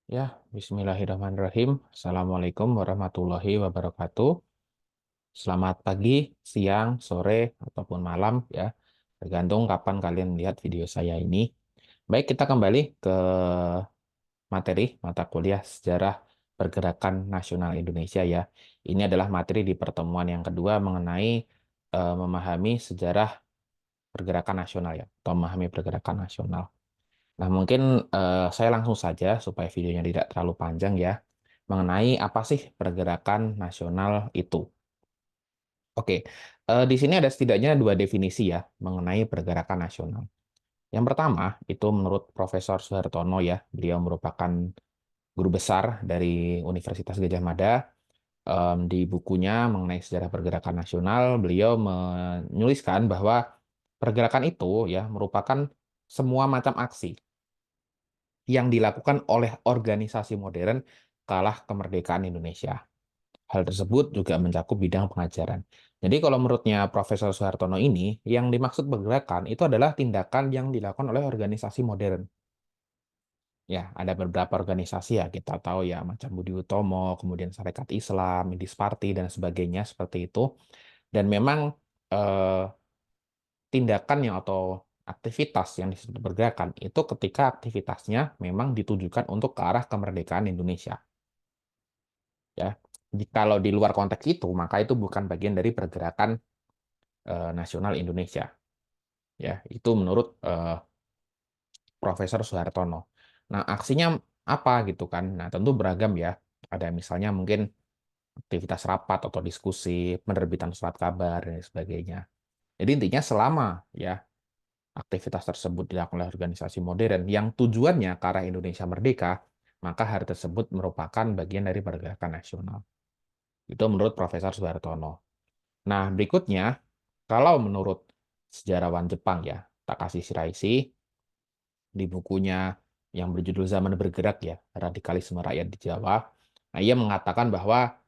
Ya, bismillahirrahmanirrahim. Assalamualaikum warahmatullahi wabarakatuh. Selamat pagi, siang, sore, ataupun malam ya. Tergantung kapan kalian lihat video saya ini. Baik, kita kembali ke materi mata kuliah Sejarah Pergerakan Nasional Indonesia ya. Ini adalah materi di pertemuan yang kedua mengenai memahami sejarah pergerakan nasional ya, atau memahami pergerakan nasional. Nah, mungkin saya langsung saja supaya videonya tidak terlalu panjang ya, mengenai apa sih pergerakan nasional itu. Oke, di sini ada setidaknya dua definisi ya mengenai pergerakan nasional. Yang pertama, itu menurut Profesor Suhartono ya, beliau merupakan guru besar dari Universitas Gadjah Mada. Di bukunya mengenai sejarah pergerakan nasional, beliau menuliskan bahwa pergerakan itu ya merupakan semua macam aksi yang dilakukan oleh organisasi modern kalah kemerdekaan Indonesia. Hal tersebut juga mencakup bidang pengajaran. Jadi kalau menurutnya Profesor Soehartono ini, yang dimaksud pergerakan itu adalah tindakan yang dilakukan oleh organisasi modern. Ya, ada beberapa organisasi ya, kita tahu ya, macam Budi Utomo, kemudian Sarekat Islam, Indis Party, dan sebagainya, seperti itu. Dan memang eh, tindakan yang atau aktivitas yang disebut pergerakan itu ketika aktivitasnya memang ditujukan untuk ke arah kemerdekaan Indonesia. Ya, kalau di luar konteks itu, maka itu bukan bagian dari pergerakan nasional Indonesia. Ya, itu menurut Profesor Soehartono. Nah, aksinya apa gitu kan? Nah, tentu beragam ya. Ada misalnya mungkin aktivitas rapat atau diskusi, penerbitan surat kabar dan sebagainya. Jadi intinya selama ya aktivitas tersebut dilakukan oleh organisasi modern yang tujuannya ke arah Indonesia merdeka, maka hal tersebut merupakan bagian dari pergerakan nasional. Itu menurut Profesor Soehartono. Nah, berikutnya, kalau menurut sejarawan Jepang ya, Takashi Shiraishi, di bukunya yang berjudul Zaman Bergerak ya, Radikalisme Rakyat di Jawa, nah, ia mengatakan bahwa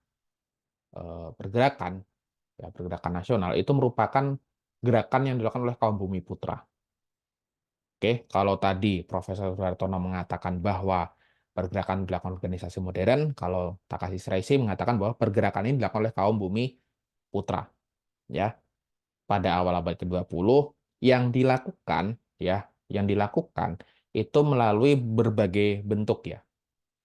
pergerakan, ya, pergerakan nasional itu merupakan gerakan yang dilakukan oleh kaum bumi putra. Oke, kalau tadi Profesor Suhartono mengatakan bahwa pergerakan dilakukan organisasi modern, kalau Takashi Shiraishi mengatakan bahwa pergerakan ini dilakukan oleh kaum bumi putra. Ya, pada awal abad ke-20 yang dilakukan ya, yang dilakukan itu melalui berbagai bentuk ya.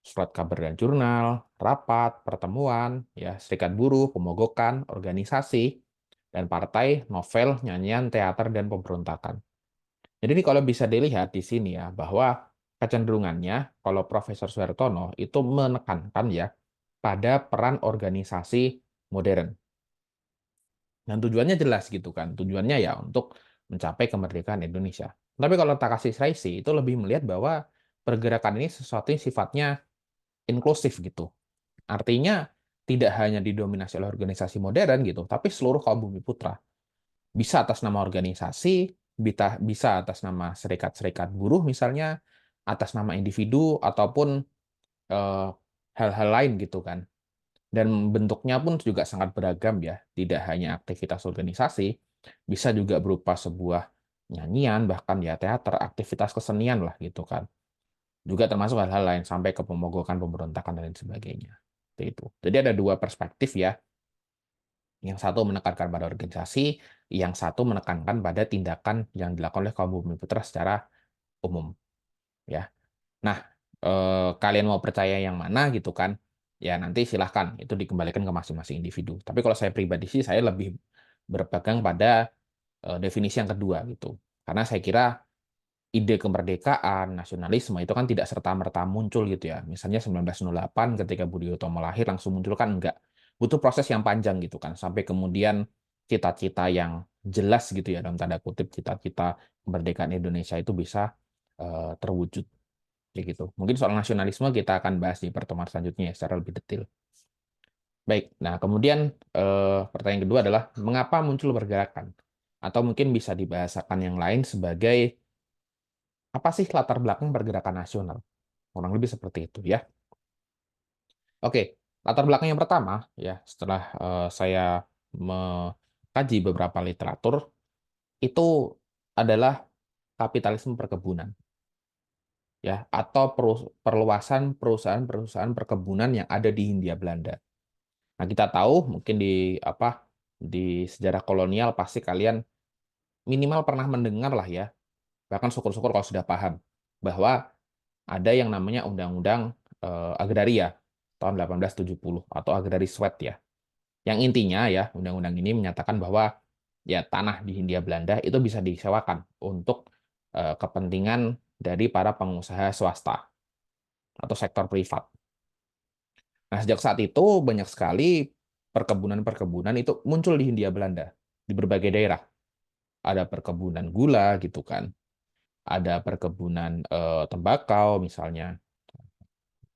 Surat kabar dan jurnal, rapat, pertemuan, ya, serikat buruh, pemogokan, organisasi, dan partai, novel, nyanyian, teater, dan pemberontakan. Jadi ini kalau bisa dilihat di sini ya, bahwa kecenderungannya kalau Profesor Suhartono itu menekankan ya pada peran organisasi modern. Dan tujuannya jelas gitu kan. Tujuannya ya untuk mencapai kemerdekaan Indonesia. Tapi kalau Takashi Shiraishi itu lebih melihat bahwa pergerakan ini sesuatu yang sifatnya inklusif gitu. Artinya tidak hanya didominasi oleh organisasi modern gitu, tapi seluruh kaum bumi putra. Bisa atas nama organisasi, bisa atas nama serikat-serikat buruh misalnya, atas nama individu, ataupun eh, hal-hal lain gitu kan. Dan bentuknya pun juga sangat beragam ya, tidak hanya aktivitas organisasi, bisa juga berupa sebuah nyanyian, bahkan ya teater, aktivitas kesenian lah gitu kan. Juga termasuk hal-hal lain sampai ke pemogokan, pemberontakan dan lain sebagainya. Seperti itu. Jadi ada dua perspektif ya. Yang satu menekankan pada organisasi, yang satu menekankan pada tindakan yang dilakukan oleh kaum bumi putra secara umum. Ya. Nah, kalian mau percaya yang mana gitu kan? Ya nanti silahkan, itu dikembalikan ke masing-masing individu. Tapi kalau saya pribadi sih, saya lebih berpegang pada definisi yang kedua gitu. Karena saya kira ide kemerdekaan, nasionalisme itu kan tidak serta-merta muncul gitu ya. Misalnya 1908 ketika Budi Utomo lahir langsung muncul kan enggak. Butuh proses yang panjang gitu kan. Sampai kemudian cita-cita yang jelas gitu ya dalam tanda kutip cita-cita kemerdekaan Indonesia itu bisa terwujud. Kayak gitu. Mungkin soal nasionalisme kita akan bahas di pertemuan selanjutnya ya, secara lebih detail. Baik, nah kemudian pertanyaan kedua adalah mengapa muncul pergerakan? Atau mungkin bisa dibahasakan yang lain sebagai apa sih latar belakang pergerakan nasional? Kurang lebih seperti itu ya. Oke, latar belakang yang pertama ya setelah saya mengkaji beberapa literatur itu adalah kapitalisme perkebunan. ya, atau perluasan perusahaan-perusahaan perkebunan yang ada di Hindia Belanda. Nah, kita tahu mungkin di sejarah kolonial pasti kalian minimal pernah mendengar lah ya, bahkan syukur-syukur kalau sudah paham, bahwa ada yang namanya Undang-Undang Agraria tahun 1870 atau Agraris Wet ya. Yang intinya ya, undang-undang ini menyatakan bahwa ya tanah di Hindia Belanda itu bisa disewakan untuk kepentingan dari para pengusaha swasta atau sektor privat. Nah, sejak saat itu banyak sekali perkebunan-perkebunan itu muncul di Hindia Belanda di berbagai daerah. Ada perkebunan gula gitu kan, ada perkebunan tembakau misalnya,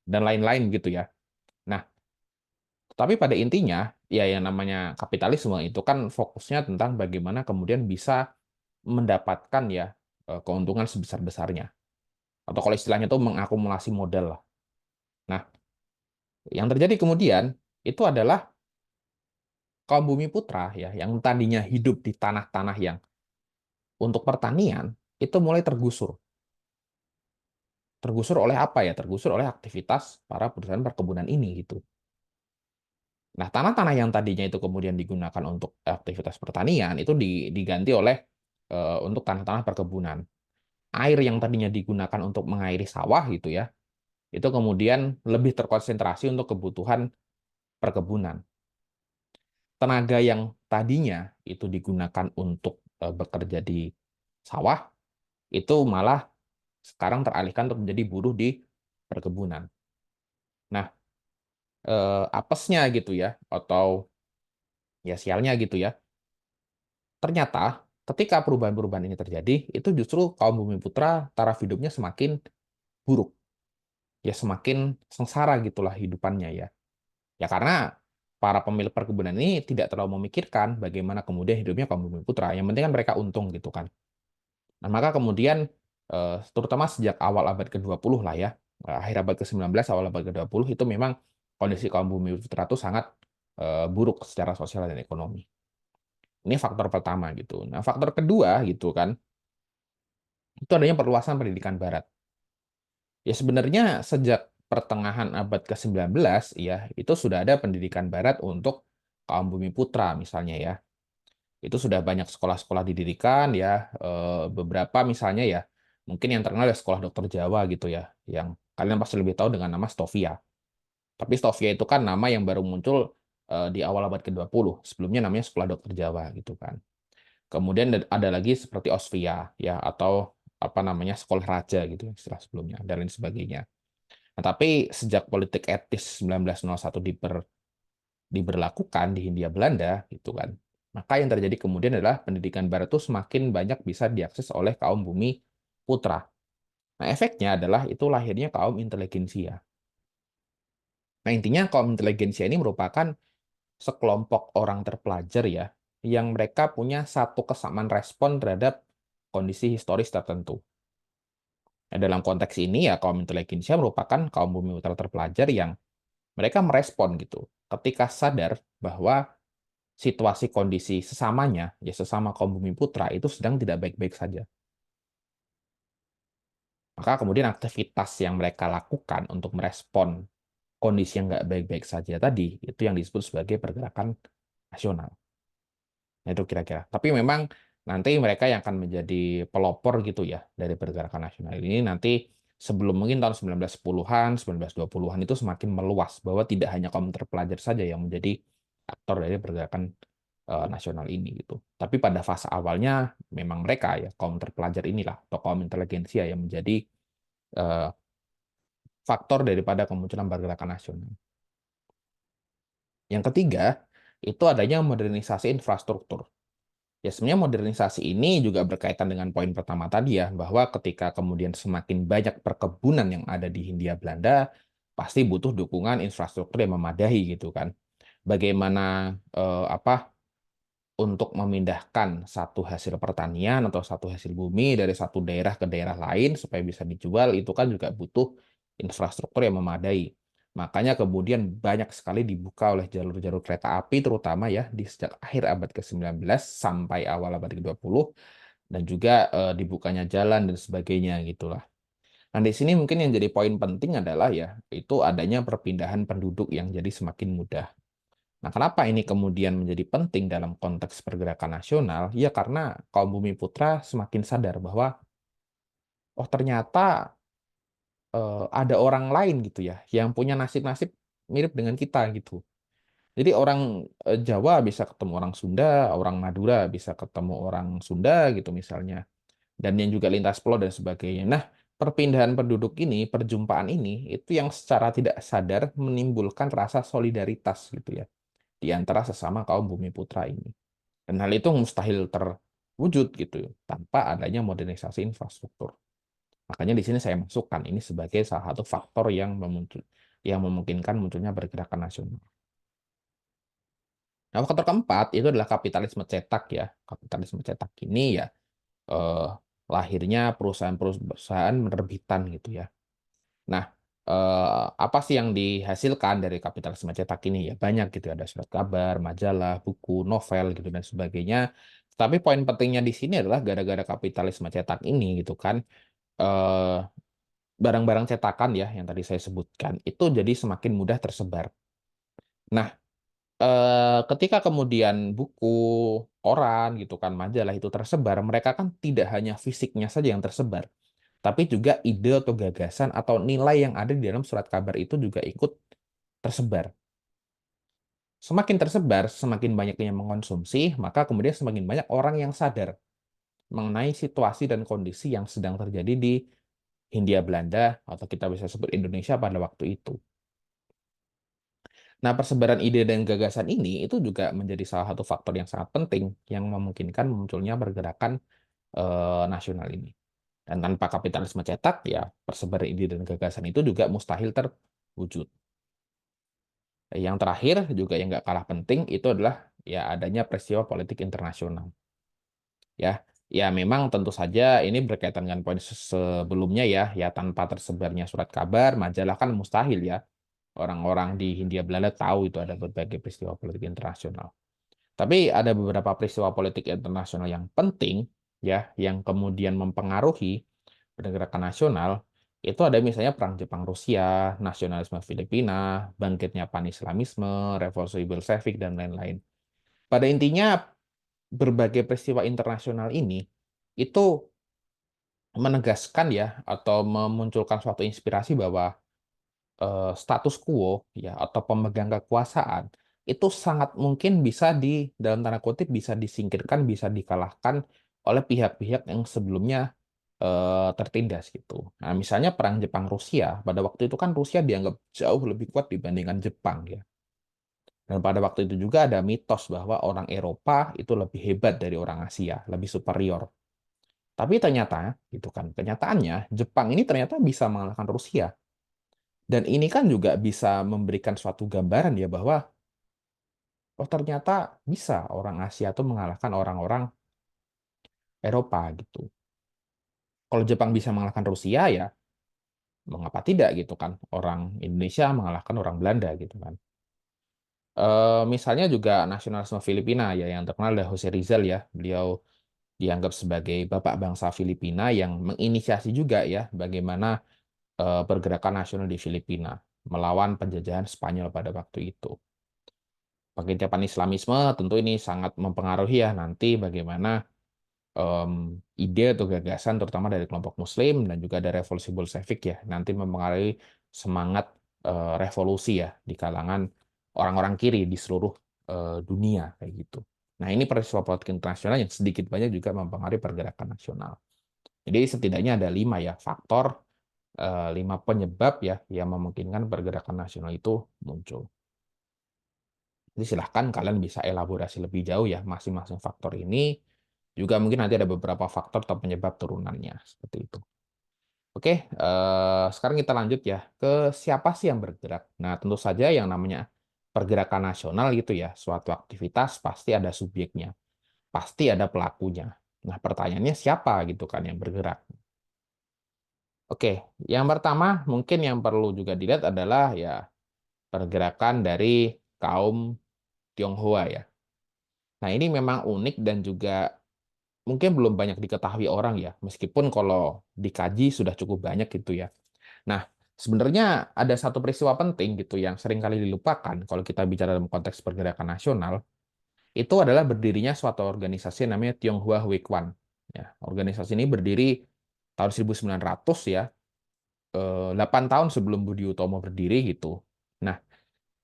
dan lain-lain gitu ya. Nah, tapi pada intinya ya yang namanya kapitalisme itu kan fokusnya tentang bagaimana kemudian bisa mendapatkan ya keuntungan sebesar-besarnya. Atau kalau istilahnya itu mengakumulasi modal lah. Nah, yang terjadi kemudian itu adalah kaum bumi putra ya yang tadinya hidup di tanah-tanah yang untuk pertanian itu mulai tergusur. Tergusur oleh apa ya? Tergusur oleh aktivitas para perusahaan perkebunan ini gitu. Nah, tanah-tanah yang tadinya itu kemudian digunakan untuk aktivitas pertanian itu diganti oleh untuk tanah-tanah perkebunan. Air yang tadinya digunakan untuk mengairi sawah gitu ya, itu kemudian lebih terkonsentrasi untuk kebutuhan perkebunan. Tenaga yang tadinya itu digunakan untuk bekerja di sawah, itu malah sekarang teralihkan untuk menjadi buruh di perkebunan. Nah, apesnya gitu ya, atau ya sialnya gitu ya, ternyata ketika perubahan-perubahan ini terjadi, itu justru kaum bumi putra taraf hidupnya semakin buruk. Ya semakin sengsara gitulah hidupannya ya. Ya karena para pemilik perkebunan ini tidak terlalu memikirkan bagaimana kemudian hidupnya kaum bumi putra. Yang penting kan mereka untung gitu kan. Nah, maka kemudian terutama sejak awal abad ke-20 lah ya, akhir abad ke-19, awal abad ke-20 itu memang kondisi kaum bumi putra itu sangat buruk secara sosial dan ekonomi. Ini faktor pertama gitu. Nah, faktor kedua gitu kan, itu adanya perluasan pendidikan barat. Ya sebenarnya sejak pertengahan abad ke-19 ya, itu sudah ada pendidikan barat untuk kaum bumi putra misalnya ya. Itu sudah banyak sekolah-sekolah didirikan ya, beberapa misalnya ya, mungkin yang terkenal ya Sekolah Dokter Jawa gitu ya, yang kalian pasti lebih tahu dengan nama Stovia. Tapi Stovia itu kan nama yang baru muncul di awal abad ke-20. Sebelumnya namanya Sekolah Dokter Jawa gitu kan. Kemudian ada lagi seperti Osvia ya, atau apa namanya Sekolah Raja gitu istilah sebelumnya dan lain sebagainya. Nah, tapi sejak politik etis 1901 diberlakukan di Hindia Belanda gitu kan, maka yang terjadi kemudian adalah pendidikan barat itu semakin banyak bisa diakses oleh kaum bumi putra. Nah, efeknya adalah itu lahirnya kaum inteligensia. Nah, intinya kaum inteligensia ini merupakan sekelompok orang terpelajar ya, yang mereka punya satu kesamaan respon terhadap kondisi historis tertentu. Nah, dalam konteks ini ya kaum inteligensia merupakan kaum bumi putra terpelajar yang mereka merespon gitu ketika sadar bahwa situasi kondisi sesamanya, ya sesama kaum bumi putra itu sedang tidak baik-baik saja. Maka kemudian aktivitas yang mereka lakukan untuk merespon kondisi yang nggak baik-baik saja tadi, itu yang disebut sebagai pergerakan nasional. Nah, itu kira-kira. Tapi memang nanti mereka yang akan menjadi pelopor gitu ya dari pergerakan nasional ini nanti sebelum mungkin tahun 1910-an, 1920-an itu semakin meluas bahwa tidak hanya kaum terpelajar saja yang menjadi aktor dari pergerakan nasional ini gitu. Tapi pada fase awalnya memang mereka ya kaum terpelajar inilah atau kaum inteligensia yang menjadi eh, faktor daripada kemunculan pergerakan nasional. Yang ketiga, itu adanya modernisasi infrastruktur. Ya sebenarnya modernisasi ini juga berkaitan dengan poin pertama tadi ya, bahwa ketika kemudian semakin banyak perkebunan yang ada di Hindia Belanda, pasti butuh dukungan infrastruktur yang memadai gitu kan. Bagaimana untuk memindahkan satu hasil pertanian atau satu hasil bumi dari satu daerah ke daerah lain supaya bisa dijual, itu kan juga butuh infrastruktur yang memadai. Makanya kemudian banyak sekali dibuka oleh jalur-jalur kereta api terutama ya di sejak akhir abad ke-19 sampai awal abad ke-20 dan juga dibukanya jalan dan sebagainya gitulah. Nah, di sini mungkin yang jadi poin penting adalah ya, itu adanya perpindahan penduduk yang jadi semakin mudah. Nah, kenapa ini kemudian menjadi penting dalam konteks pergerakan nasional? Ya karena kaum bumi putra semakin sadar bahwa, oh ternyata ada orang lain gitu ya, yang punya nasib-nasib mirip dengan kita gitu. Jadi orang Jawa bisa ketemu orang Sunda, orang Madura bisa ketemu orang Sunda gitu misalnya. Dan yang juga lintas pulau dan sebagainya. Nah, perpindahan penduduk ini, perjumpaan ini, itu yang secara tidak sadar menimbulkan rasa solidaritas gitu ya, di antara sesama kaum bumi putra ini. Dan hal itu mustahil terwujud gitu, tanpa adanya modernisasi infrastruktur. Makanya di sini saya masukkan ini sebagai salah satu faktor yang memungkinkan munculnya pergerakan nasional. Nah, faktor keempat itu adalah kapitalisme cetak ya. Kapitalisme cetak ini ya eh, lahirnya perusahaan-perusahaan menerbitan gitu ya. Nah, apa sih yang dihasilkan dari kapitalisme cetak ini? Ya banyak gitu, ada surat kabar, majalah, buku, novel gitu dan sebagainya. Tapi poin pentingnya di sini adalah gara-gara kapitalisme cetak ini gitu kan, eh, barang-barang cetakan ya yang tadi saya sebutkan itu jadi semakin mudah tersebar. Nah, ketika kemudian buku, koran gitu kan, majalah itu tersebar, mereka kan tidak hanya fisiknya saja yang tersebar, tapi juga ide atau gagasan atau nilai yang ada di dalam surat kabar itu juga ikut tersebar. Semakin tersebar, semakin banyak yang mengkonsumsi, maka kemudian semakin banyak orang yang sadar mengenai situasi dan kondisi yang sedang terjadi di Hindia Belanda, atau kita bisa sebut Indonesia pada waktu itu. Nah, persebaran ide dan gagasan ini itu juga menjadi salah satu faktor yang sangat penting yang memungkinkan munculnya pergerakan nasional ini. Dan tanpa kapitalisme cetak, ya persebaran ide dan gagasan itu juga mustahil terwujud. Yang terakhir juga yang nggak kalah penting itu adalah ya adanya peristiwa politik internasional. Ya, ya memang tentu saja ini berkaitan dengan poin sebelumnya ya, ya tanpa tersebarnya surat kabar, majalah kan mustahil ya. Orang-orang di Hindia Belanda tahu itu ada berbagai peristiwa politik internasional. Tapi ada beberapa peristiwa politik internasional yang penting ya, yang kemudian mempengaruhi pergerakan nasional. Itu ada misalnya Perang Jepang-Rusia, nasionalisme Filipina, bangkitnya Pan-Islamisme, revolusi Bolshevik, dan lain-lain. Pada intinya, berbagai peristiwa internasional ini itu menegaskan ya, atau memunculkan suatu inspirasi bahwa status quo ya atau pemegang kekuasaan itu sangat mungkin bisa dalam tanda kutip bisa disingkirkan, bisa dikalahkan oleh pihak-pihak yang sebelumnya tertindas gitu. Nah, misalnya perang Jepang Rusia, pada waktu itu kan Rusia dianggap jauh lebih kuat dibandingkan Jepang ya. Dan pada waktu itu juga ada mitos bahwa orang Eropa itu lebih hebat dari orang Asia, lebih superior. Tapi ternyata gitu kan, kenyataannya Jepang ini ternyata bisa mengalahkan Rusia. Dan ini kan juga bisa memberikan suatu gambaran ya bahwa oh ternyata bisa orang Asia tuh mengalahkan orang-orang Eropa gitu. Kalau Jepang bisa mengalahkan Rusia ya mengapa tidak gitu kan orang Indonesia mengalahkan orang Belanda gitu kan. Misalnya juga nasionalisme Filipina ya yang terkenal adalah Jose Rizal ya. Beliau dianggap sebagai bapak bangsa Filipina yang menginisiasi juga ya bagaimana pergerakan nasional di Filipina melawan penjajahan Spanyol pada waktu itu. Pengintaian Islamisme tentu ini sangat mempengaruhi ya nanti bagaimana ide atau gagasan terutama dari kelompok Muslim dan juga ada revolusi Bolshevik ya nanti mempengaruhi semangat revolusi ya di kalangan orang-orang kiri di seluruh dunia kayak gitu. Nah ini peristiwa politik internasional yang sedikit banyak juga mempengaruhi pergerakan nasional. Jadi setidaknya ada 5 ya faktor, 5 penyebab ya yang memungkinkan pergerakan nasional itu muncul. Jadi silahkan kalian bisa elaborasi lebih jauh ya masing-masing faktor ini. Juga mungkin nanti ada beberapa faktor atau penyebab turunannya seperti itu. Oke, sekarang kita lanjut ya ke siapa sih yang bergerak. Nah, tentu saja yang namanya pergerakan nasional gitu ya, suatu aktivitas pasti ada subjeknya, pasti ada pelakunya. Nah, pertanyaannya siapa gitu kan yang bergerak. Oke, yang pertama mungkin yang perlu juga dilihat adalah ya pergerakan dari kaum Tionghoa ya. Nah, ini memang unik dan juga mungkin belum banyak diketahui orang ya, meskipun kalau dikaji sudah cukup banyak gitu ya. Nah, sebenarnya ada satu peristiwa penting gitu yang seringkali dilupakan kalau kita bicara dalam konteks pergerakan nasional, itu adalah berdirinya suatu organisasi yang namanya Tionghoa Huikuan. Ya, organisasi ini berdiri tahun 1900 ya, 8 tahun sebelum Budi Utomo berdiri gitu. Nah,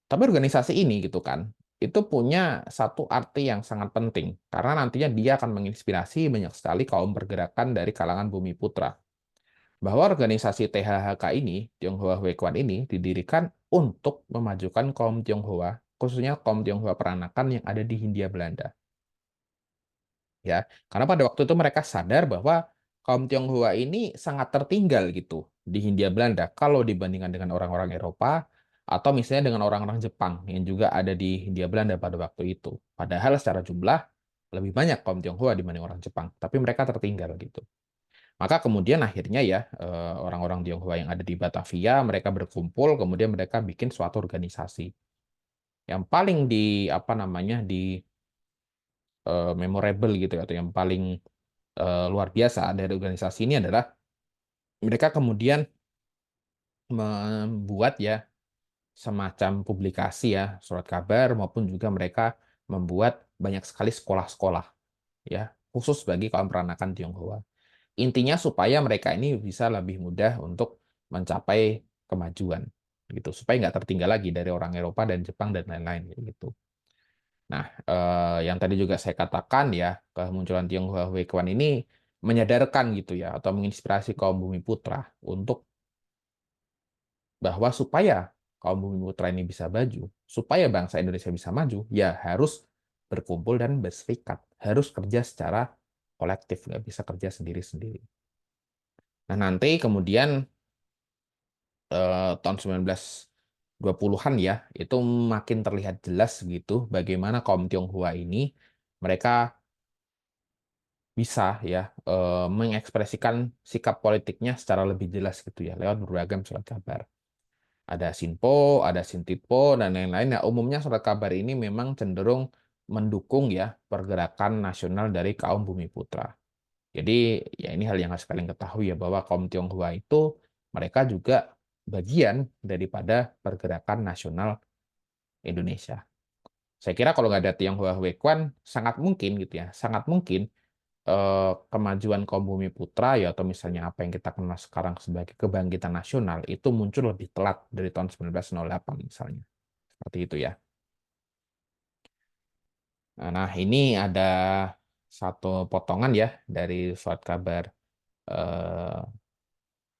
tapi organisasi ini gitu kan, itu punya satu arti yang sangat penting, karena nantinya dia akan menginspirasi banyak sekali kaum pergerakan dari kalangan Bumi Putra. Bahwa organisasi THHK ini, Tionghoa Huekuan ini, didirikan untuk memajukan kaum Tionghoa, khususnya kaum Tionghoa peranakan yang ada di Hindia Belanda. Ya, karena pada waktu itu mereka sadar bahwa kaum Tionghoa ini sangat tertinggal gitu di Hindia Belanda kalau dibandingkan dengan orang-orang Eropa atau misalnya dengan orang-orang Jepang yang juga ada di Hindia Belanda pada waktu itu. Padahal secara jumlah lebih banyak kaum Tionghoa dibanding orang Jepang, tapi mereka tertinggal gitu. Maka kemudian akhirnya ya orang-orang Tionghoa yang ada di Batavia mereka berkumpul kemudian mereka bikin suatu organisasi. Yang paling di apa namanya di memorable gitu ya, atau yang paling luar biasa dari organisasi ini adalah mereka kemudian membuat ya semacam publikasi ya, surat kabar maupun juga mereka membuat banyak sekali sekolah-sekolah ya, khusus bagi kaum peranakan Tionghoa. Intinya supaya mereka ini bisa lebih mudah untuk mencapai kemajuan gitu, supaya nggak tertinggal lagi dari orang Eropa dan Jepang dan lain-lain gitu. Nah, yang tadi juga saya katakan ya, kemunculan Tionghoa Huikuan ini menyadarkan gitu ya, atau menginspirasi kaum Bumi Putra untuk bahwa supaya kaum Bumi Putra ini bisa maju, supaya bangsa Indonesia bisa maju, ya harus berkumpul dan berserikat, harus kerja secara kolektif, nggak bisa kerja sendiri-sendiri. Nah, nanti kemudian tahun 1920-an ya, itu makin terlihat jelas gitu bagaimana kaum Tionghoa ini mereka bisa ya mengekspresikan sikap politiknya secara lebih jelas gitu ya lewat berbagai surat kabar. Ada Sinpo, ada Sintitpo dan lain-lain. Ya, umumnya surat kabar ini memang cenderung mendukung ya pergerakan nasional dari kaum Bumi Putra. Jadi ya ini hal yang harus kalian ketahui ya bahwa kaum Tionghoa itu mereka juga bagian daripada pergerakan nasional Indonesia. Saya kira kalau nggak ada Tionghoa Huekuan, sangat mungkin gitu ya, sangat mungkin kemajuan kaum Bumi Putra ya atau misalnya apa yang kita kenal sekarang sebagai kebangkitan nasional itu muncul lebih telat dari tahun 1908 misalnya. Seperti itu ya. Nah, ini ada satu potongan ya dari surat kabar eh,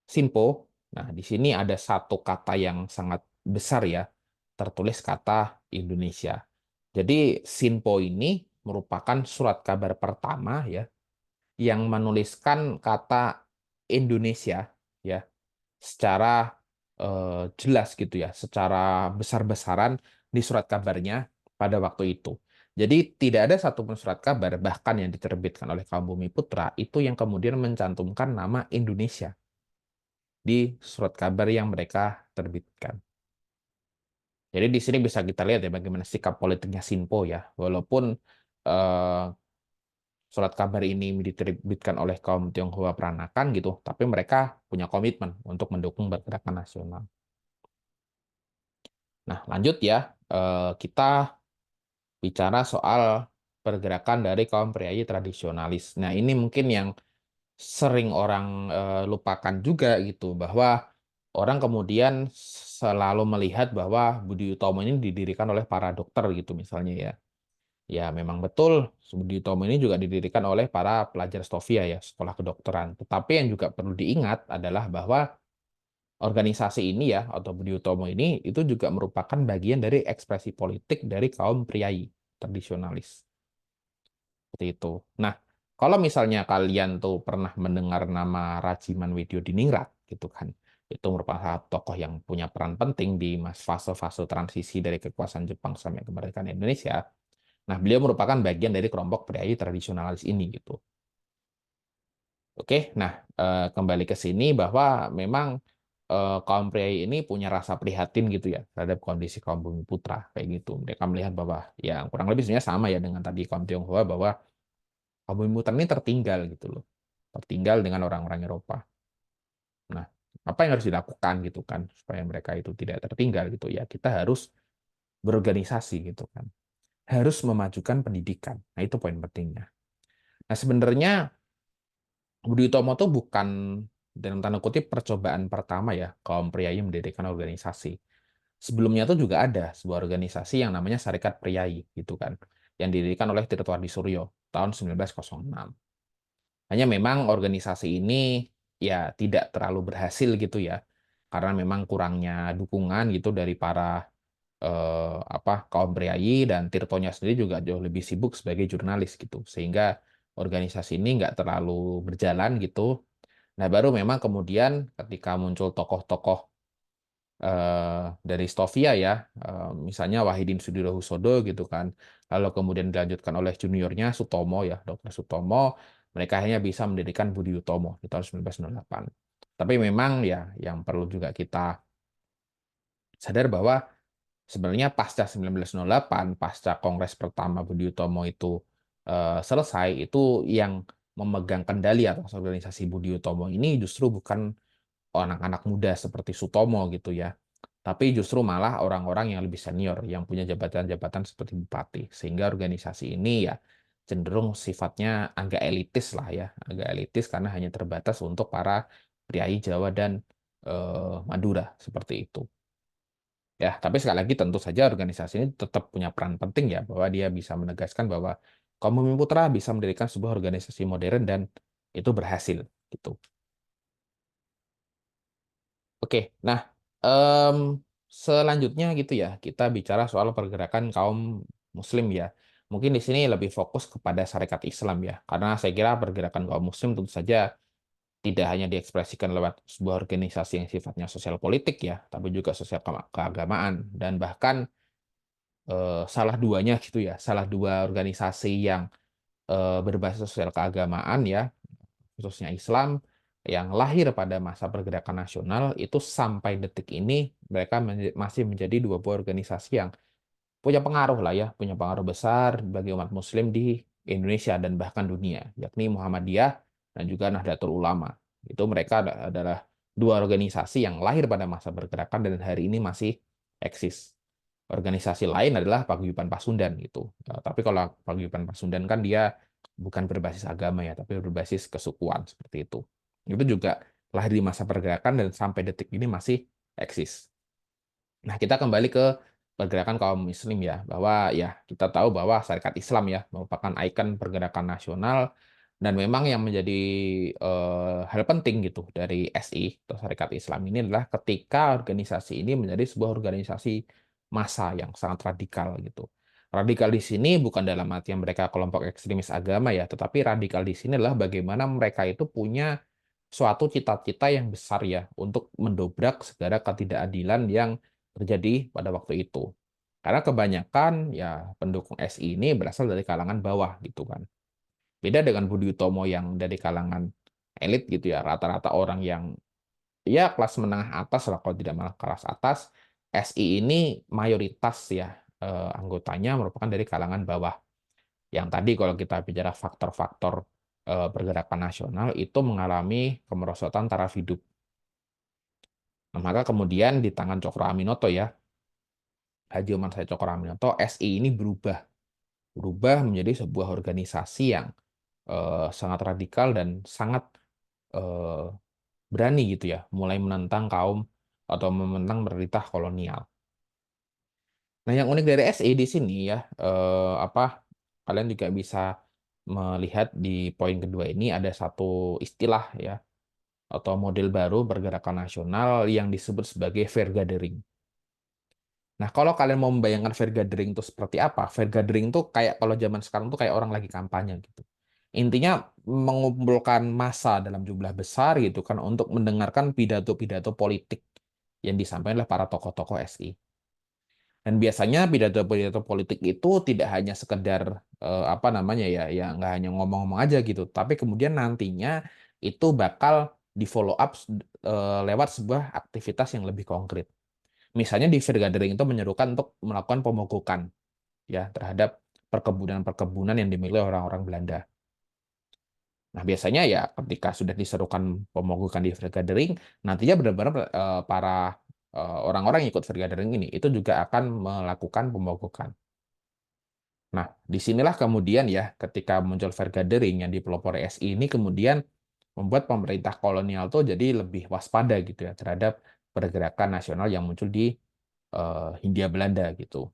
Sinpo. Nah, di sini ada satu kata yang sangat besar ya, tertulis kata Indonesia. Jadi Sinpo ini merupakan surat kabar pertama ya yang menuliskan kata Indonesia ya secara jelas gitu ya, secara besar-besaran di surat kabarnya pada waktu itu. Jadi tidak ada satupun surat kabar bahkan yang diterbitkan oleh kaum Bumi Putra itu yang kemudian mencantumkan nama Indonesia di surat kabar yang mereka terbitkan. Jadi di sini bisa kita lihat ya bagaimana sikap politiknya Sinpo ya, walaupun eh, surat kabar ini diterbitkan oleh kaum Tionghoa peranakan gitu, tapi mereka punya komitmen untuk mendukung pergerakan nasional. Nah, lanjut ya, kita bicara soal pergerakan dari kaum priayi tradisionalis. Nah, ini mungkin yang sering orang lupakan juga gitu, bahwa orang kemudian selalu melihat bahwa Budi Utomo ini didirikan oleh para dokter gitu misalnya ya. Ya, memang betul Budi Utomo ini juga didirikan oleh para pelajar Stovia ya, sekolah kedokteran. Tetapi yang juga perlu diingat adalah bahwa organisasi ini ya, atau Budi Utomo ini, itu juga merupakan bagian dari ekspresi politik dari kaum priayi tradisionalis. Seperti itu. Nah, kalau misalnya kalian tuh pernah mendengar nama Rajiman Widyodiningrat, gitu kan, itu merupakan satu tokoh yang punya peran penting di fase-fase transisi dari kekuasaan Jepang sampai kemerdekaan Indonesia. Nah, beliau merupakan bagian dari kelompok priayi tradisionalis ini gitu. Oke, nah kembali ke sini bahwa memang kaum priayi ini punya rasa prihatin gitu ya terhadap kondisi kaum bumi putra kayak gitu. Mereka melihat bahwa ya kurang lebih sebenarnya sama ya dengan tadi kaum Tionghoa bahwa Kaum bumi putra ini tertinggal gitu loh, tertinggal dengan orang-orang Eropa. Nah, apa yang harus dilakukan gitu kan supaya mereka itu tidak tertinggal gitu ya, kita harus berorganisasi gitu kan. Harus memajukan pendidikan. Nah, itu poin pentingnya. Nah, sebenarnya Budi Utomo tuh bukan dalam tanda kutip percobaan pertama ya kaum priai mendirikan organisasi. Sebelumnya tuh juga ada sebuah organisasi yang namanya Serikat Priai gitu kan, yang didirikan oleh Tirto Adi Suryo tahun 1906. Hanya memang organisasi ini ya tidak terlalu berhasil gitu ya, karena memang kurangnya dukungan gitu dari para kaum priai, dan Tirtonya sendiri juga jauh lebih sibuk sebagai jurnalis gitu, sehingga organisasi ini nggak terlalu berjalan gitu. Nah, baru memang kemudian ketika muncul tokoh-tokoh dari Stovia ya, misalnya Wahidin Sudirohusodo gitu kan, lalu kemudian dilanjutkan oleh juniornya Sutomo ya, Dr. Sutomo, mereka akhirnya bisa mendirikan Budi Utomo di tahun 1908. Tapi memang ya yang perlu juga kita sadar bahwa sebenarnya pasca 1908, pasca Kongres pertama Budi Utomo itu selesai, itu yang memegang kendali atas organisasi Budi Utomo ini justru bukan anak-anak muda seperti Sutomo gitu ya, tapi justru malah orang-orang yang lebih senior, yang punya jabatan-jabatan seperti bupati. Sehingga organisasi ini ya cenderung sifatnya agak elitis lah ya, agak elitis karena hanya terbatas untuk para priai Jawa dan Madura, seperti itu. Ya, tapi sekali lagi tentu saja organisasi ini tetap punya peran penting ya, bahwa dia bisa menegaskan bahwa kaum Bumi Putra bisa mendirikan sebuah organisasi modern dan itu berhasil gitu. Oke, nah, em, selanjutnya gitu ya, kita bicara soal pergerakan kaum Muslim ya. Mungkin di sini lebih fokus kepada Syarikat Islam ya, karena saya kira pergerakan kaum Muslim tentu saja tidak hanya diekspresikan lewat sebuah organisasi yang sifatnya sosial politik ya, tapi juga sosial keagamaan, dan bahkan salah duanya gitu ya, salah dua organisasi yang berbasis sosial keagamaan ya, khususnya Islam, yang lahir pada masa pergerakan nasional, itu sampai detik ini mereka masih menjadi dua buah organisasi yang punya pengaruh lah ya, punya pengaruh besar bagi umat Muslim di Indonesia dan bahkan dunia, yakni Muhammadiyah dan juga Nahdlatul Ulama. Itu mereka adalah dua organisasi yang lahir pada masa pergerakan dan hari ini masih eksis. Organisasi lain adalah Paguyuban Pasundan gitu. Tapi kalau Paguyuban Pasundan kan dia bukan berbasis agama ya, tapi berbasis kesukuan seperti itu. Itu juga lahir di masa pergerakan dan sampai detik ini masih eksis. Nah, kita kembali ke pergerakan kaum Muslim ya, bahwa ya kita tahu bahwa Syarikat Islam ya merupakan ikon pergerakan nasional, dan memang yang menjadi hal penting gitu dari SI atau Syarikat Islam ini adalah ketika organisasi ini menjadi sebuah organisasi massa yang sangat radikal gitu. Radikal di sini bukan dalam artian mereka kelompok ekstremis agama ya, tetapi radikal di sini adalah bagaimana mereka itu punya suatu cita-cita yang besar ya untuk mendobrak segala ketidakadilan yang terjadi pada waktu itu. Karena kebanyakan ya pendukung SI ini berasal dari kalangan bawah gitu kan. Beda dengan Budi Utomo yang dari kalangan elit gitu ya, rata-rata orang yang ya kelas menengah atas lah kalau tidak malah kelas atas. SI ini mayoritas ya anggotanya merupakan dari kalangan bawah. Yang tadi kalau kita bicara faktor-faktor pergerakan nasional itu mengalami kemerosotan taraf hidup. Nah, maka kemudian di tangan Cokro Aminoto ya, Haji Omar Said Cokro Aminoto, SI ini berubah menjadi sebuah organisasi yang sangat radikal dan sangat eh, berani gitu ya, mulai menentang kaum atau menentang pemerintah kolonial. Nah, yang unik dari SI di sini ya, kalian juga bisa melihat di poin kedua ini ada satu istilah ya, atau model baru pergerakan nasional yang disebut sebagai fair gathering. Nah, kalau kalian mau membayangkan fair gathering itu seperti apa? Fair gathering itu kayak kalau zaman sekarang tuh kayak orang lagi kampanye gitu. Intinya mengumpulkan massa dalam jumlah besar gitu kan untuk mendengarkan pidato-pidato politik yang disampaikan oleh para tokoh-tokoh SI. Dan biasanya pidato-pidato politik itu tidak hanya sekedar apa namanya ya, ya nggak hanya ngomong-ngomong aja gitu, tapi kemudian nantinya itu bakal di follow up lewat sebuah aktivitas yang lebih konkret. Misalnya di fair gathering itu menyerukan untuk melakukan pemogokan ya terhadap perkebunan-perkebunan yang dimiliki orang-orang Belanda. Nah, biasanya ya ketika sudah diserukan pemogokan di Vergadering, nantinya benar-benar, para, orang-orang yang ikut Vergadering ini, itu juga akan melakukan pemogokan. Nah, disinilah kemudian ya, ketika muncul Vergadering yang dipelopori SI ini kemudian membuat pemerintah kolonial tuh jadi lebih waspada gitu ya, terhadap pergerakan nasional yang muncul di, Hindia Belanda gitu.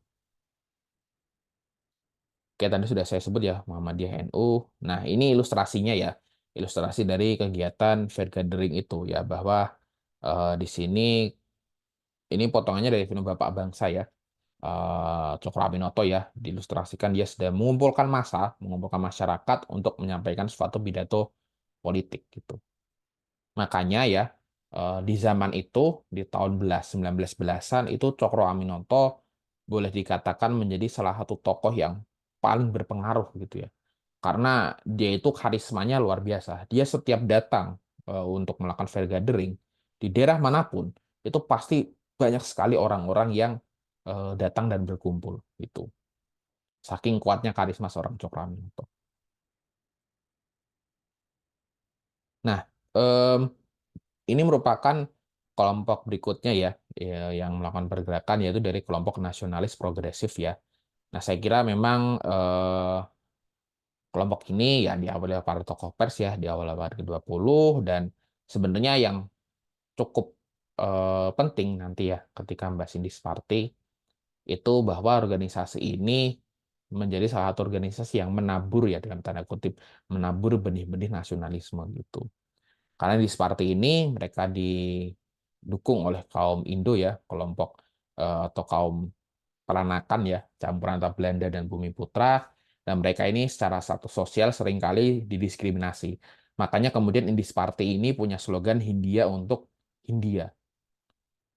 Oke, tadi sudah saya sebut ya, Muhammadiyah NU. Nah, ini ilustrasinya ya, ilustrasi dari kegiatan Vergadering itu ya, bahwa, di sini ini potongannya dari film Bapak Bangsa ya, Cokro Aminoto ya, diilustrasikan dia sedang mengumpulkan massa, mengumpulkan masyarakat untuk menyampaikan suatu pidato politik gitu. Makanya ya, di zaman itu, di tahun 1911-an itu Cokro Aminoto boleh dikatakan menjadi salah satu tokoh yang paling berpengaruh gitu ya. Karena dia itu karismanya luar biasa. Dia setiap datang, untuk melakukan fair gathering, di daerah manapun, itu pasti banyak sekali orang-orang yang, datang dan berkumpul, gitu. Saking kuatnya karisma seorang Cokro Aminoto. Nah, mmm ini merupakan kelompok berikutnya ya, yang melakukan pergerakan yaitu dari kelompok nasionalis progresif ya. Nah, saya kira memang, kelompok ini ya diawali oleh para tokoh pers ya di awal abad ke-20 dan sebenarnya yang cukup, penting nanti ya ketika membahas Indis Party itu bahwa organisasi ini menjadi salah satu organisasi yang menabur ya dalam tanda kutip, "menabur benih-benih nasionalisme" gitu. Karena di Separti ini mereka didukung oleh kaum Indo ya, kelompok, atau kaum peranakan ya, campuran antara Belanda dan Bumiputra, dan mereka ini secara status sosial seringkali didiskriminasi. Makanya kemudian Indis Party ini punya slogan Hindia untuk Hindia.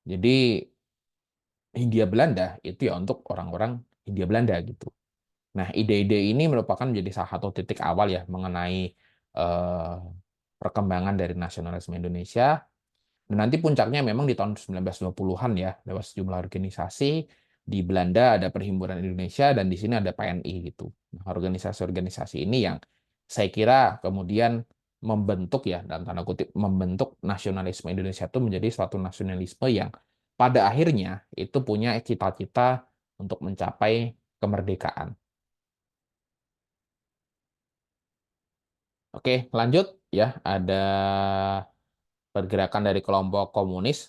Jadi Hindia Belanda itu ya untuk orang-orang Hindia Belanda gitu. Nah, ide-ide ini merupakan menjadi salah satu titik awal ya mengenai, eee, perkembangan dari nasionalisme Indonesia. Dan nanti puncaknya memang di tahun 1920-an ya, lewat sejumlah organisasi. Di Belanda ada Perhimpunan Indonesia dan di sini ada PNI gitu. Nah, organisasi-organisasi ini yang saya kira kemudian membentuk ya, dalam tanda kutip, membentuk nasionalisme Indonesia itu menjadi suatu nasionalisme yang pada akhirnya itu punya cita-cita untuk mencapai kemerdekaan. Oke, lanjut ya, ada pergerakan dari kelompok komunis,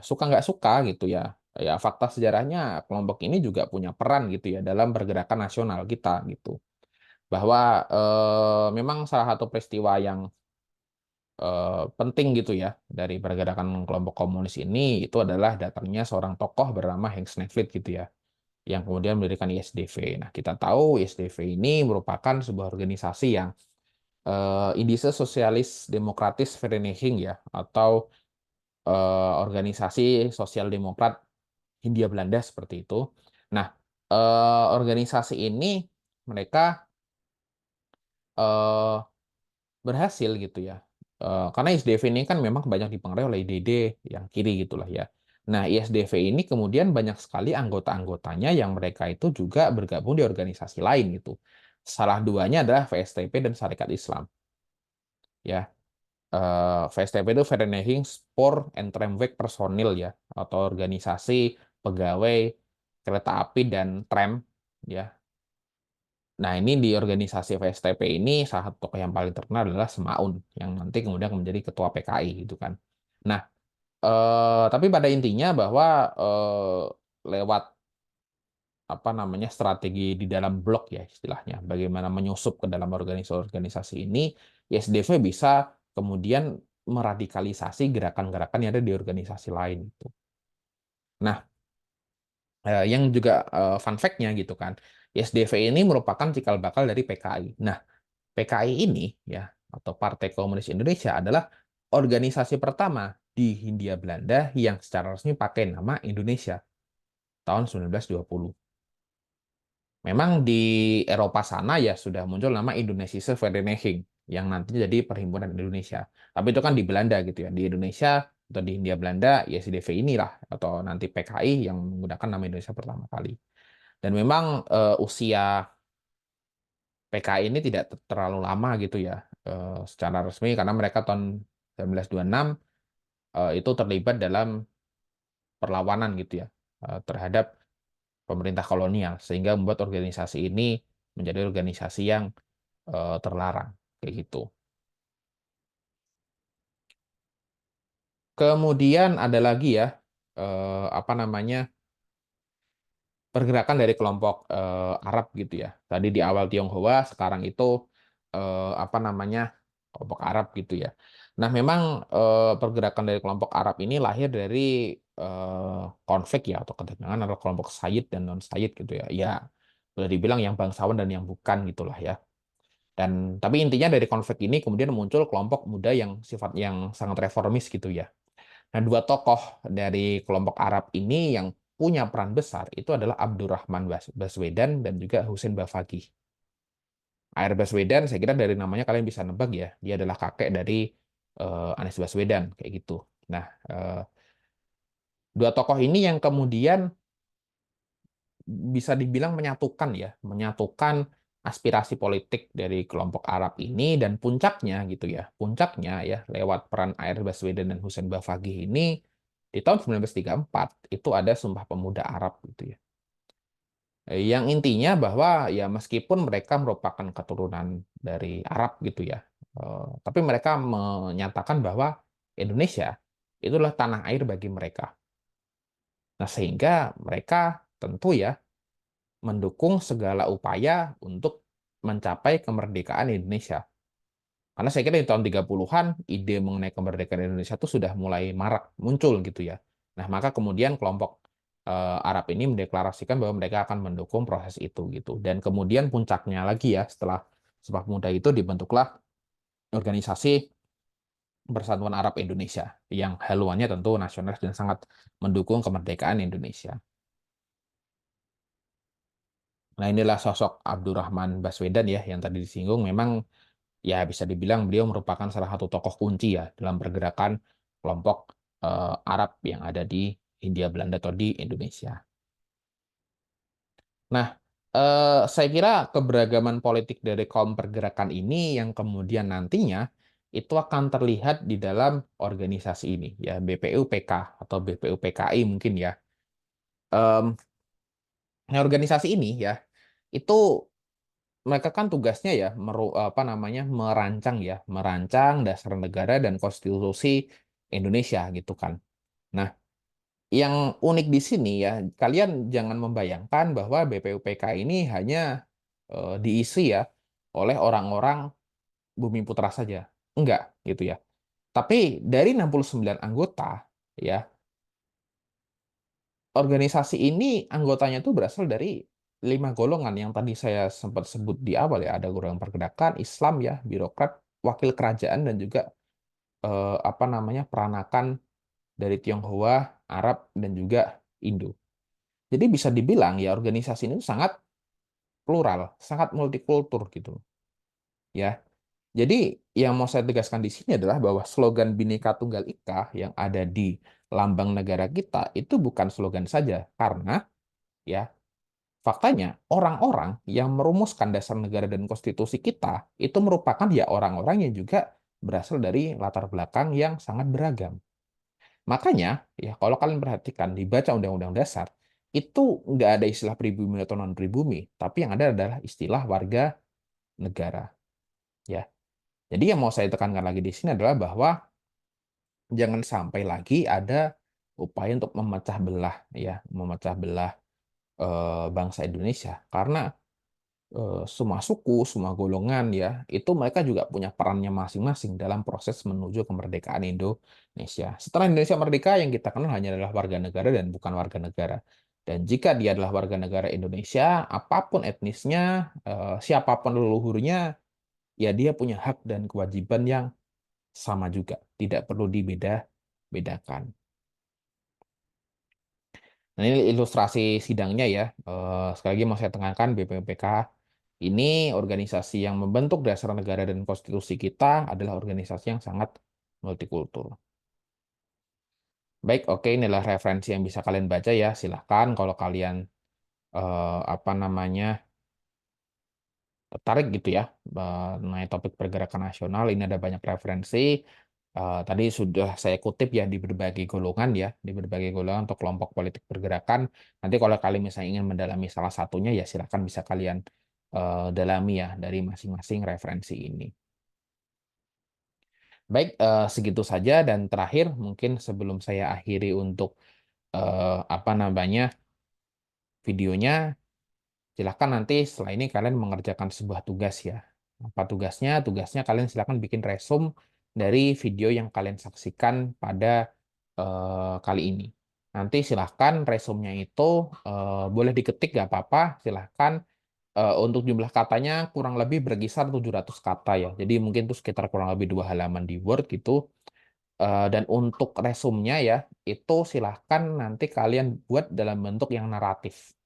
suka nggak suka gitu ya, ya fakta sejarahnya kelompok ini juga punya peran gitu ya dalam pergerakan nasional kita gitu. Bahwa, memang salah satu peristiwa yang, penting gitu ya dari pergerakan kelompok komunis ini itu adalah datangnya seorang tokoh bernama Henk Sneevliet gitu ya, yang kemudian mendirikan ISDV. Nah, kita tahu ISDV ini merupakan sebuah organisasi yang, Indische Sosialis Demokratis Vereniging ya, atau organisasi sosial demokrat Hindia Belanda seperti itu. Nah, organisasi ini mereka, eee, berhasil gitu ya, karena ISDV ini kan memang banyak dipengaruhi oleh ide-ide yang kiri gitulah ya. Nah, ISDV ini kemudian banyak sekali anggota-anggotanya yang mereka itu juga bergabung di organisasi lain gitu. Salah duanya adalah VSTP dan Sarekat Islam ya. VSTP itu Vereniging Spoor en Tramweg Personil ya, atau organisasi pegawai kereta api dan tram ya. Nah, ini di organisasi VSTP ini salah satu tokoh yang paling terkenal adalah Semaun, yang nanti kemudian menjadi ketua PKI gitu kan. Nah, tapi pada intinya bahwa, lewat apa namanya, strategi di dalam blok ya istilahnya, bagaimana menyusup ke dalam organisasi-organisasi ini, YSDV bisa kemudian meradikalisasi gerakan-gerakan yang ada di organisasi lain itu. Nah, yang juga, fun fact-nya gitu kan, YSDV ini merupakan cikal bakal dari PKI. Nah, PKI ini ya, atau Partai Komunis Indonesia adalah organisasi pertama di Hindia Belanda yang secara resmi pakai nama Indonesia, tahun 1920. Memang di Eropa sana ya sudah muncul nama Indonesische Vereniging yang nantinya jadi Perhimpunan Indonesia. Tapi itu kan di Belanda gitu ya. Di Indonesia atau di Hindia Belanda ya SDV inilah atau nanti PKI yang menggunakan nama Indonesia pertama kali. Dan memang, usia PKI ini tidak terlalu lama gitu ya. secara resmi karena mereka tahun 1926 itu terlibat dalam perlawanan gitu ya, terhadap pemerintah kolonial, sehingga membuat organisasi ini menjadi organisasi yang, terlarang, kayak gitu. Kemudian ada lagi ya, apa namanya, pergerakan dari kelompok, Arab gitu ya. Tadi di awal Tionghoa, sekarang itu, apa namanya, kelompok Arab gitu ya. Nah memang, pergerakan dari kelompok Arab ini lahir dari, konflik ya atau ketegangan antara kelompok Sayyid dan non-Sayyid gitu ya. Ya boleh dibilang yang bangsawan dan yang bukan gitulah ya. Dan tapi intinya dari konflik ini kemudian muncul kelompok muda yang sifat yang sangat reformis gitu ya. Nah, dua tokoh dari kelompok Arab ini yang punya peran besar itu adalah Abdurrahman Baswedan dan juga Husain Bafaqih. Air Baswedan, saya kira dari namanya kalian bisa nebak ya, dia adalah kakek dari Anies Baswedan, kayak gitu. Nah, dua tokoh ini yang kemudian bisa dibilang menyatukan ya, menyatukan aspirasi politik dari kelompok Arab ini dan puncaknya gitu ya, puncaknya ya lewat peran Air Baswedan dan Husain Bafaqih ini di tahun 1934 itu ada Sumpah Pemuda Arab gitu ya. Yang intinya bahwa ya meskipun mereka merupakan keturunan dari Arab gitu ya, tapi mereka menyatakan bahwa Indonesia itulah tanah air bagi mereka. Nah, sehingga mereka tentu ya mendukung segala upaya untuk mencapai kemerdekaan Indonesia. Karena saya kira di tahun 30-an ide mengenai kemerdekaan Indonesia itu sudah mulai marak muncul gitu ya. Nah, maka kemudian kelompok Arab ini mendeklarasikan bahwa mereka akan mendukung proses itu gitu. Dan kemudian puncaknya lagi ya setelah Sumpah Pemuda itu dibentuklah organisasi Persatuan Arab Indonesia yang haluannya tentu nasionalis dan sangat mendukung kemerdekaan Indonesia. Nah, inilah sosok Abdurrahman Baswedan ya yang tadi disinggung. Memang ya bisa dibilang beliau merupakan salah satu tokoh kunci ya dalam pergerakan kelompok Arab yang ada di Hindia Belanda atau di Indonesia. Nah, saya kira keberagaman politik dari kaum pergerakan ini yang kemudian nantinya itu akan terlihat di dalam organisasi ini ya BPUPK atau BPUPKI mungkin ya. Em, Nah, organisasi ini ya itu mereka kan tugasnya ya apa namanya merancang dasar negara dan konstitusi Indonesia gitu kan. Nah, yang unik di sini ya kalian jangan membayangkan bahwa BPUPK ini hanya diisi ya oleh orang-orang Bumi Putra saja. Enggak gitu ya. Tapi dari 69 anggota ya, organisasi ini anggotanya tuh berasal dari 5 golongan yang tadi saya sempat sebut di awal ya. Ada golongan pergerakan, Islam ya, birokrat, wakil kerajaan dan juga apa namanya peranakan dari Tionghoa, Arab dan juga Indo. Jadi bisa dibilang ya organisasi ini sangat plural, sangat multikultur gitu ya. Jadi yang mau saya tegaskan di sini adalah bahwa slogan Bhinneka Tunggal Ika yang ada di lambang negara kita itu bukan slogan saja karena ya faktanya orang-orang yang merumuskan dasar negara dan konstitusi kita itu merupakan ya orang-orang yang juga berasal dari latar belakang yang sangat beragam. Makanya, ya kalau kalian perhatikan dibaca Undang-Undang Dasar, itu nggak ada istilah pribumi atau non-pribumi, tapi yang ada adalah istilah warga negara. Ya, jadi yang mau saya tekankan lagi di sini adalah bahwa jangan sampai lagi ada upaya untuk memecah belah, ya, memecah belah bangsa Indonesia, karena semua suku, semua golongan ya, itu mereka juga punya perannya masing-masing dalam proses menuju kemerdekaan Indonesia. Setelah Indonesia merdeka, yang kita kenal hanya adalah warga negara dan bukan warga negara. Dan jika dia adalah warga negara Indonesia, apapun etnisnya, siapapun leluhurnya, ya dia punya hak dan kewajiban yang sama juga. Tidak perlu dibeda-bedakan. Nah, ini ilustrasi sidangnya ya. Sekali lagi mau saya tekankan BPUPK ini organisasi yang membentuk dasar negara dan konstitusi kita adalah organisasi yang sangat multikultur. Baik, oke, inilah referensi yang bisa kalian baca ya. Silahkan kalau kalian apa namanya tertarik gitu ya, mengenai topik pergerakan nasional, ini ada banyak referensi, tadi sudah saya kutip ya di berbagai golongan ya, di berbagai golongan atau kelompok politik pergerakan. Nanti kalau kalian misalnya ingin mendalami salah satunya, ya silakan bisa kalian, dalami ya dari masing-masing referensi ini. Baik, segitu saja dan terakhir mungkin sebelum saya akhiri untuk, apa namanya, videonya, silahkan nanti setelah ini kalian mengerjakan sebuah tugas ya. Apa tugasnya? Tugasnya kalian silahkan bikin resume dari video yang kalian saksikan pada, kali ini. Nanti silahkan resumenya itu, boleh diketik nggak apa-apa, silahkan, untuk jumlah katanya kurang lebih berkisar 700 kata ya. Jadi mungkin itu sekitar kurang lebih 2 halaman di Word gitu, dan untuk resumenya ya, itu silahkan nanti kalian buat dalam bentuk yang naratif.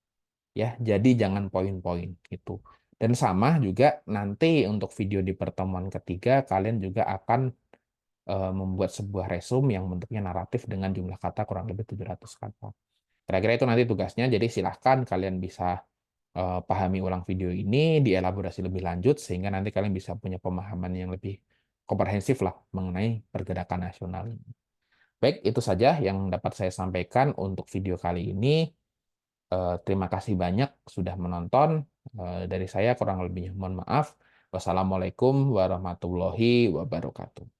Ya, jadi jangan poin-poin gitu. Dan sama juga nanti untuk video di pertemuan ketiga kalian juga akan, membuat sebuah resume yang bentuknya naratif dengan jumlah kata kurang lebih 700 kata. Kira-kira itu nanti tugasnya, jadi silahkan kalian bisa, pahami ulang video ini, dielaborasi lebih lanjut sehingga nanti kalian bisa punya pemahaman yang lebih komprehensif lah mengenai pergerakan nasional ini. Baik, itu saja yang dapat saya sampaikan untuk video kali ini. Terima kasih banyak sudah menonton. Dari saya kurang lebihnya mohon maaf. Wassalamualaikum warahmatullahi wabarakatuh.